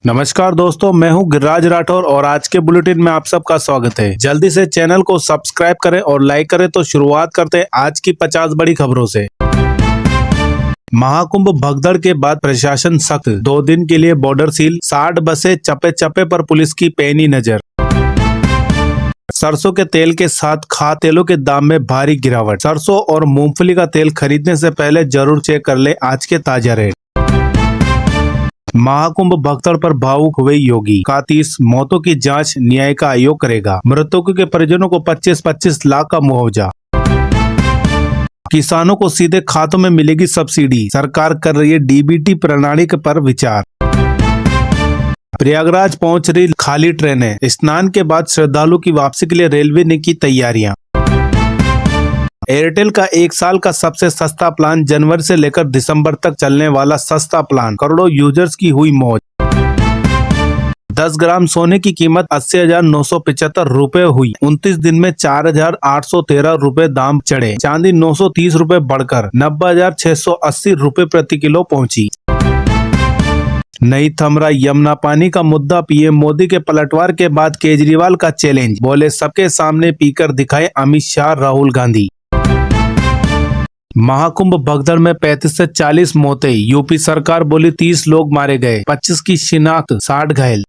नमस्कार दोस्तों, मैं हूं गिरिराज राठौर और आज के बुलेटिन में आप सबका स्वागत है। जल्दी से चैनल को सब्सक्राइब करें और लाइक करें। तो शुरुआत करते हैं आज की 50 बड़ी खबरों से। महाकुंभ भगदड़ के बाद प्रशासन सख्त, 2 दिन के लिए बॉर्डर सील, 60 बसें चप्पे चप्पे पर पुलिस की पैनी नजर। सरसों के तेल के साथ खाद्य तेलों के दाम में भारी गिरावट। सरसों और मूंगफली का तेल खरीदने से पहले जरूर चेक कर ले आज के ताजा रेट। महाकुंभ भगदड़ पर भावुक हुए योगी, 30 मौतों की जांच न्यायिक आयोग करेगा। मृतकों के परिजनों को 25-25 लाख का मुआवजा। किसानों को सीधे खातों में मिलेगी सब्सिडी, सरकार कर रही है डीबीटी प्रणाली पर विचार। प्रयागराज पहुंच रही खाली ट्रेनें, स्नान के बाद श्रद्धालु की वापसी के लिए रेलवे ने की तैयारियां। एयरटेल का 1 साल का सबसे सस्ता प्लान, जनवरी से लेकर दिसंबर तक चलने वाला सस्ता प्लान, करोड़ों यूजर्स की हुई मौज। 10 ग्राम सोने की कीमत 80,975 रुपए हुई। 29 दिन में 4,813 रुपए दाम चढ़े। चांदी 930 रुपए बढ़कर 90,680 रुपए प्रति किलो पहुंची। नहीं थम रहा यमुना पानी का मुद्दा, पीएम मोदी के पलटवार के बाद केजरीवाल का चैलेंज, बोले सबके सामने पीकर दिखाए अमित शाह, राहुल गांधी। महाकुंभ भगदड़ में 35 से 40 मौतें, यूपी सरकार बोली 30 लोग मारे गए, 25 की शिनाख्त, 60 घायल।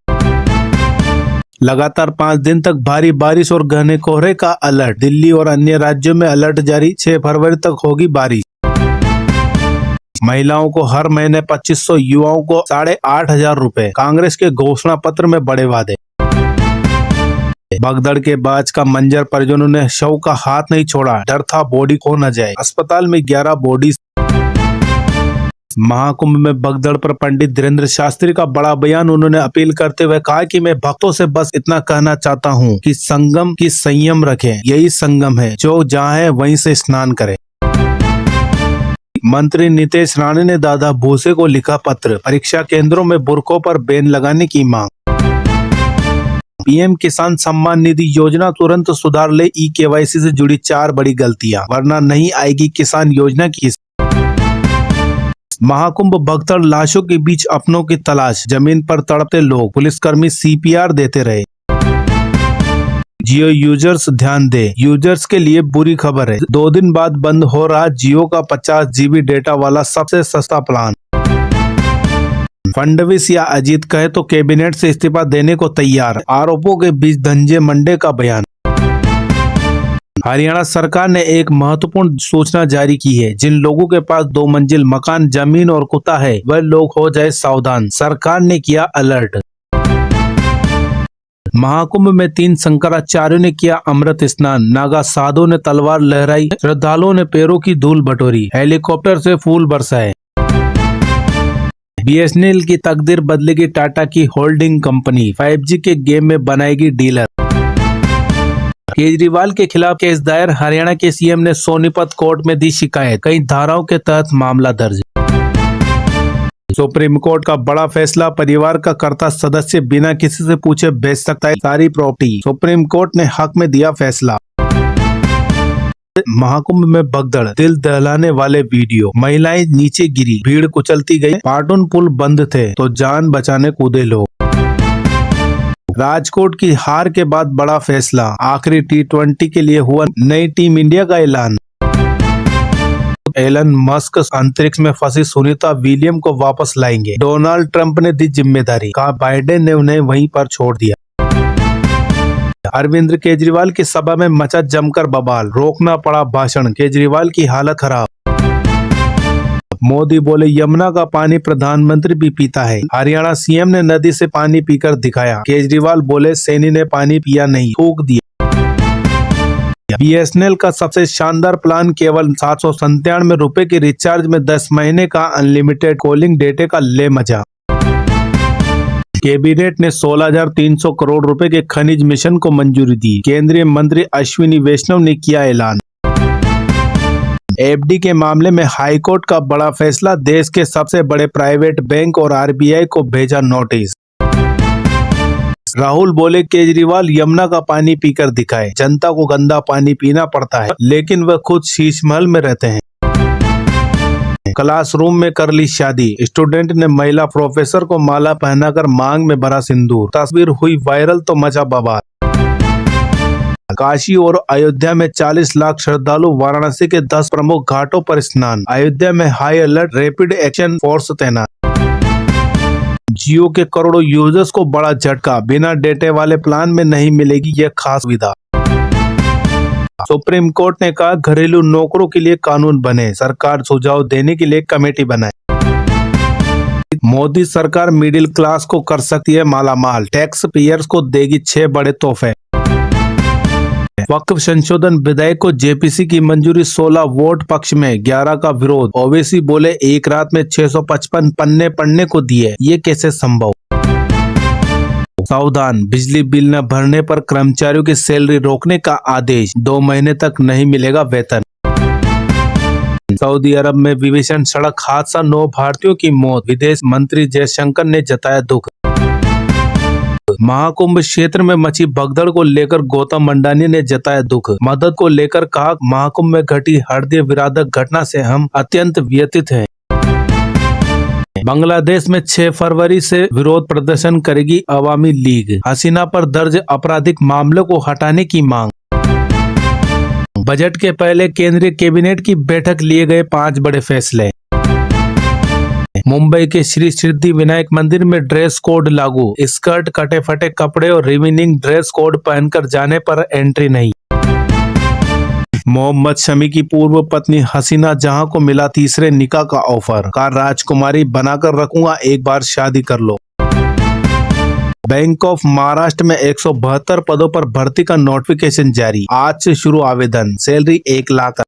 लगातार 5 दिन तक भारी बारिश और घने कोहरे का अलर्ट, दिल्ली और अन्य राज्यों में अलर्ट जारी, 6 फरवरी तक होगी बारिश। महिलाओं को हर महीने 2500, युवाओं को 8,500 रुपए, कांग्रेस के घोषणा पत्र में बड़े वादे। भगदड़ के बाद का मंजर, परिजनों ने शव का हाथ नहीं छोड़ा, डर था बॉडी खो न जाए। अस्पताल में 11 बॉडी। महाकुंभ में भगदड़ पर पंडित धीरेन्द्र शास्त्री का बड़ा बयान, उन्होंने अपील करते हुए कहा कि मैं भक्तों से बस इतना कहना चाहता हूं कि संगम की संयम रखें, यही संगम है, जो जहां है वहीं से स्नान करें। मंत्री नितेश राणे ने दादा भूसे को लिखा पत्र, परीक्षा केंद्रों में बुरकों पर बैन लगाने की मांग। पीएम किसान सम्मान निधि योजना तुरंत सुधार ले, ई-केवाईसी से जुड़ी 4 बड़ी गलतियां, वरना नहीं आएगी किसान योजना की। महाकुंभ भगदड़, लाशों के बीच अपनों की तलाश, जमीन पर तड़पते लोग, पुलिसकर्मी सीपीआर देते रहे। जियो यूजर्स ध्यान दे, यूजर्स के लिए बुरी खबर है, 2 दिन बाद बंद हो रहा जियो का 50 GB डेटा वाला सबसे सस्ता प्लान। फडणवीस या अजीत कहे तो कैबिनेट से इस्तीफा देने को तैयार, आरोपों के बीच धनंजय मुंडे का बयान। हरियाणा सरकार ने एक महत्वपूर्ण सूचना जारी की है, जिन लोगों के पास 2 मंजिल मकान, जमीन और कुत्ता है, वह लोग हो जाए सावधान, सरकार ने किया अलर्ट। महाकुंभ में 3 शंकराचार्यों ने किया अमृत स्नान, नागा साधुओं ने तलवार लहराई, श्रद्धालुओं ने पैरों की धूल बटोरी, हेलीकॉप्टर से फूल बरसाए। बीएसएनएल की तकदीर बदलेगी, टाटा की होल्डिंग कंपनी 5G के गेम में बनाएगी डीलर। केजरीवाल के खिलाफ केस दायर, हरियाणा के सीएम ने सोनीपत कोर्ट में दी शिकायत, कई धाराओं के तहत मामला दर्ज। सुप्रीम कोर्ट का बड़ा फैसला, परिवार का कर्ता सदस्य बिना किसी से पूछे बेच सकता है सारी प्रॉपर्टी, सुप्रीम कोर्ट ने हक में दिया फैसला। महाकुंभ में भगदड़, दिल दहलाने वाले वीडियो, महिलाएं नीचे गिरी, भीड़ कुचलती गई, पाटन पुल बंद थे तो जान बचाने कूदे लोग। राजकोट की हार के बाद बड़ा फैसला, आखिरी T20 के लिए हुआ नई टीम इंडिया का ऐलान। एलन मस्क अंतरिक्ष में फंसी सुनीता विलियम को वापस लाएंगे, डोनाल्ड ट्रंप ने दी जिम्मेदारी, कहा बाइडेन ने उन्हें वहीं पर छोड़ दिया। अरविंद केजरीवाल की सभा में मचा जमकर बवाल, रोकना पड़ा भाषण, केजरीवाल की हालत खराब। मोदी बोले यमुना का पानी प्रधानमंत्री भी पीता है, हरियाणा सीएम ने नदी से पानी पीकर दिखाया, केजरीवाल बोले सैनी ने पानी पिया नहीं, थूक दिया। बीएसएनएल का सबसे शानदार प्लान, केवल 797 रुपए के रिचार्ज में 10 महीने का अनलिमिटेड कॉलिंग डेटे का ले मजा। कैबिनेट ने 16,300 करोड़ रुपए के खनिज मिशन को मंजूरी दी, केंद्रीय मंत्री अश्विनी वैष्णव ने किया ऐलान। एफडी के मामले में हाईकोर्ट का बड़ा फैसला, देश के सबसे बड़े प्राइवेट बैंक और आरबीआई को भेजा नोटिस। राहुल बोले केजरीवाल यमुना का पानी पीकर दिखाए, जनता को गंदा पानी पीना पड़ता है, लेकिन वह खुद शीश महल में रहते हैं। क्लासरूम में कर ली शादी, स्टूडेंट ने महिला प्रोफेसर को माला पहनाकर मांग में भरा सिंदूर, तस्वीर हुई वायरल तो मचा बवाल। काशी और अयोध्या में 40 लाख श्रद्धालु, वाराणसी के 10 प्रमुख घाटों पर स्नान, अयोध्या में high alert, rapid action force तैनात। जियो के करोड़ों यूजर्स को बड़ा झटका, बिना डेटे वाले प्लान में नहीं मिलेगी यह खास सुविधा। सुप्रीम कोर्ट ने कहा घरेलू नौकरों के लिए कानून बने, सरकार सुझाव देने के लिए कमेटी बनाए। मोदी सरकार मिडिल क्लास को कर सकती है मालामाल, टैक्स पेयर्स को देगी 6 बड़े तोहफे। वक्फ संशोधन विधेयक को जेपीसी की मंजूरी, 16 वोट पक्ष में 11 का विरोध। ओवैसी बोले एक रात में 655 पन्ने पढ़ने को दिए, ये कैसे संभव। सावधान, बिजली बिल न भरने पर कर्मचारियों की सैलरी रोकने का आदेश, 2 महीने तक नहीं मिलेगा वेतन। सऊदी अरब में भीषण सड़क हादसा, 9 भारतीयों की मौत, विदेश मंत्री जयशंकर ने जताया दुख। महाकुंभ क्षेत्र में मची भगदड़ को लेकर गौतम मंडानी ने जताया दुख, मदद को लेकर कहा महाकुंभ में घटी हृदय विदारक घटना से हम अत्यंत व्यथित हैं। बांग्लादेश में 6 फरवरी से विरोध प्रदर्शन करेगी अवामी लीग, हसीना पर दर्ज आपराधिक मामलों को हटाने की मांग। बजट के पहले केंद्रीय कैबिनेट की बैठक, लिए गए 5 बड़े फैसले। मुंबई के श्री सिद्धि विनायक मंदिर में ड्रेस कोड लागू, स्कर्ट, कटे फटे कपड़े और रिमेनिंग ड्रेस कोड पहनकर जाने पर एंट्री नहीं। मोहम्मद शमी की पूर्व पत्नी हसीना जहां को मिला तीसरे निकाह का ऑफर, कहा राजकुमारी बनाकर रखूंगा, एक बार शादी कर लो। बैंक ऑफ महाराष्ट्र में 172 पदों पर भर्ती का नोटिफिकेशन जारी, आज से शुरू आवेदन, सैलरी 1 लाख।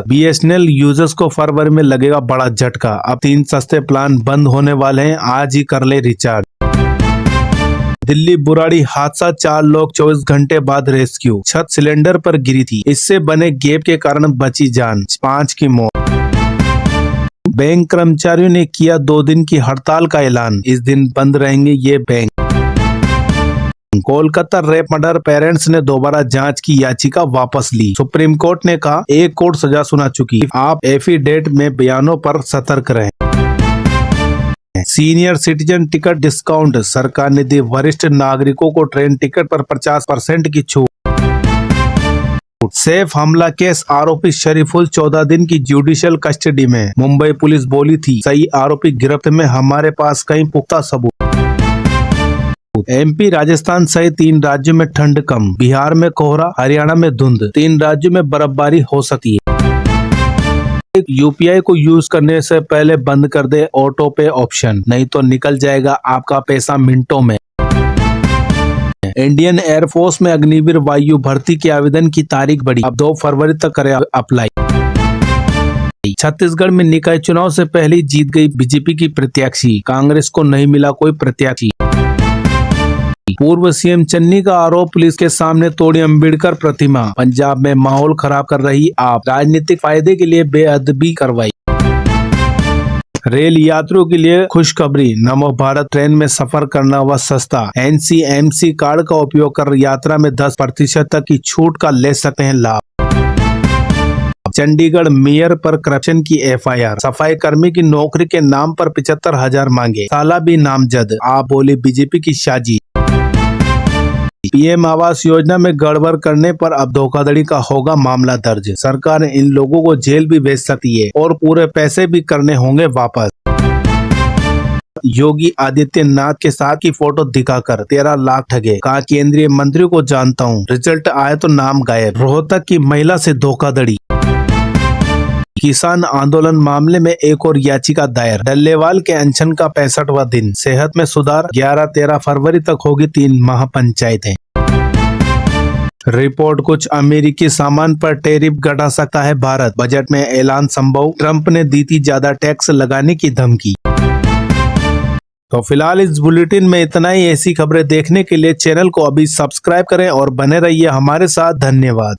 बीएसएनएल यूजर्स को फरवरी में लगेगा बड़ा झटका, अब 3 सस्ते प्लान बंद होने वाले हैं, आज ही कर ले रिचार्ज। दिल्ली बुराड़ी हादसा, 4 लोग 24 घंटे बाद रेस्क्यू, छत सिलेंडर पर गिरी थी, इससे बने गैप के कारण बची जान, 5 की मौत। बैंक कर्मचारियों ने किया 2 दिन की हड़ताल का ऐलान, इस दिन बंद रहेंगे ये bank. Kolkata rape murder, parents ने दोबारा जांच की याचिका वापस ली, सुप्रीम कोर्ट ने कहा 1 कोर्ट सजा सुना चुकी, आप एफिडेविट में बयानों पर सतर्क रहें। सीनियर सिटीजन टिकट डिस्काउंट, सरकार ने दी वरिष्ठ नागरिकों को ट्रेन टिकट पर 50% की छूट। सैफ हमला केस, आरोपी शरीफुल 14 दिन की जुडिशियल कस्टडी में, मुंबई पुलिस बोली थी सही आरोपी गिरफ्त में, हमारे पास कई पुख्ता सबूत। एमपी, राजस्थान सहित 3 राज्यों में ठंड कम, बिहार में कोहरा, हरियाणा में धुंध, 3 राज्यों में बर्फबारी हो सकती है। यूपीआई को यूज करने से पहले बंद कर दे ऑटो पे ऑप्शन, नहीं तो निकल जाएगा आपका पैसा मिनटों में। इंडियन एयरफोर्स में अग्निवीर वायु भर्ती के आवेदन की तारीख बढ़ी, अब 2 फरवरी तक करे अप्लाई। छत्तीसगढ़ में निकाय चुनाव से पहले जीत गई बीजेपी की प्रत्याशी, कांग्रेस को नहीं मिला कोई प्रत्याशी। पूर्व सीएम चन्नी का आरोप, पुलिस के सामने तोड़ी अंबेडकर प्रतिमा, पंजाब में माहौल खराब कर रही आप, राजनीतिक फायदे के लिए बेअदबी करवाई। रेल यात्रियों के लिए खुशखबरी, नमो भारत ट्रेन में सफर करना हुआ सस्ता, एनसीएमसी कार्ड का उपयोग कर यात्रा में 10% तक की छूट का ले सकते हैं लाभ। चंडीगढ़ मेयर पर करप्शन की एफआईआर, सफाई कर्मी की नौकरी के नाम पर 75,000 मांगे, साला भी नामजद, आप बोली बीजेपी की साजिश। पीएम आवास योजना में गड़बड़ करने पर अब धोखाधड़ी का होगा मामला दर्ज, सरकार इन लोगों को जेल भी भेज सकती है और पूरे पैसे भी करने होंगे वापस। योगी आदित्यनाथ के साथ की फोटो दिखाकर 13 लाख ठगे, कहा केंद्रीय मंत्री को जानता हूं, रिजल्ट आए तो नाम गायब। रोहतक की महिला से धोखाधड़ी। किसान आंदोलन मामले में एक और याचिका दायर, डल्लेवाल के अनशन का 65वां दिन, सेहत में सुधार, 11-13 फरवरी तक होगी 3 महापंचायतें। रिपोर्ट, कुछ अमेरिकी सामान पर टैरिफ घटा सकता है भारत, बजट में ऐलान संभव, ट्रंप ने दी थी ज्यादा टैक्स लगाने की धमकी। तो फिलहाल इस बुलेटिन में इतना ही। ऐसी खबरें देखने के लिए चैनल को अभी सब्सक्राइब करें और बने रहिए हमारे साथ। धन्यवाद।